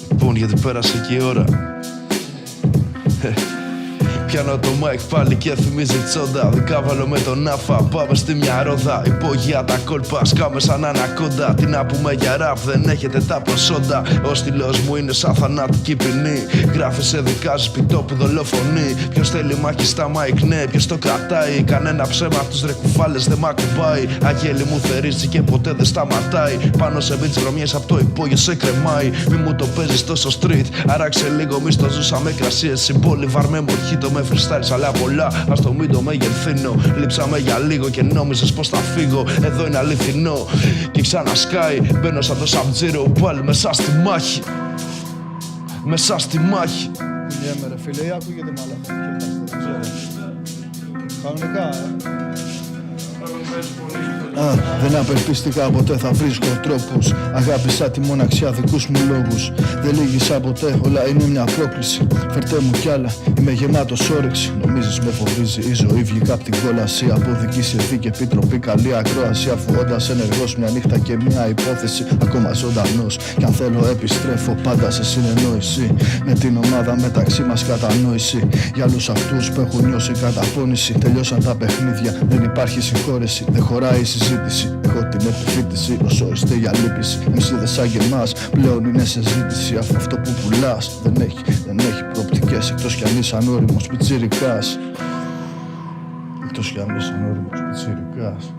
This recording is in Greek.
Λοιπόν, γιατί πέρασε και η ώρα. Πιάνω το mic πάλι και θυμίζει τσόντα. Δικάβαλο με τον άφα, πάμε στη μια ρόδα. Υπόγεια τα κόλπα, σκάμε σαν ανακόντα. Τι να πούμε για ραπ, δεν έχετε τα προσόντα. Ο στυλός μου είναι σαν θανάτικη ποινή. Γράφει σε δικάζει πιτό που δολοφονεί. Ποιος θέλει μάχη στα mic, ναι, ποιος το κρατάει. Κανένα ψέμα τους ρε κουφάλες δεν μ' ακουμπάει. Αγέλη μου θερίζει και ποτέ δεν σταματάει. Πάνω σε μπιτς βρωμιές απ' το υπόγειο σε κρεμάει. Μη μου το παίζεις τόσο street, άραξε λίγο μη στο ζούσαμε κρασί. Εσύ πόλη βαρμέ μοχίτο με freestyles αλλά πολλά. Ας το μην το μεγενθύνω. Λείψαμε για λίγο και νόμιζες πως θα φύγω. Εδώ είναι αληθινό και ξανασκάει. Μπαίνω σαν το Sub-Zero πάλι μέσα στη μάχη. Μέσα στη μάχη. Μιλιέμαι ρε φίλε, ή ακούγεται μάλλον. Κανονικά, δεν απελπίστηκα ποτέ, θα βρίσκω τρόπους. Αγάπησα τη μοναξιά, δικούς μου λόγους. Δεν λύγησα ποτέ, όλα είναι μια πρόκληση. Φερτέ μου κι άλλα, είμαι γεμάτος όρεξη. Νομίζεις με φοβίζει η ζωή, βγήκα απ' την κόλαση. Αποδική συνθήκη, επιτροπή, καλή ακρόαση. Αφού όντας ενεργός μια νύχτα και μια υπόθεση. Ακόμα ζωντανός, κι αν θέλω επιστρέφω πάντα σε συνεννόηση. Με την ομάδα μεταξύ μας κατανόηση. Για όλους αυτούς που έχουν νιώσει καταπώνηση. Τελειώσαν τα παιχνίδια, δεν υπάρχει συγχώρεση. Δεν χωράει η συζήτηση, έχω την επιφύτηση. Όσο είστε για λύπηση, εμσίδες σαν και εμάς πλέον είναι σε ζήτηση. Αφού αυτό που πουλάς δεν έχει προοπτικές. Εκτός κι αν είσαι ανώριμος πιτσιρικάς. Εκτός κι αν είσαι ανώριμος πιτσιρικάς.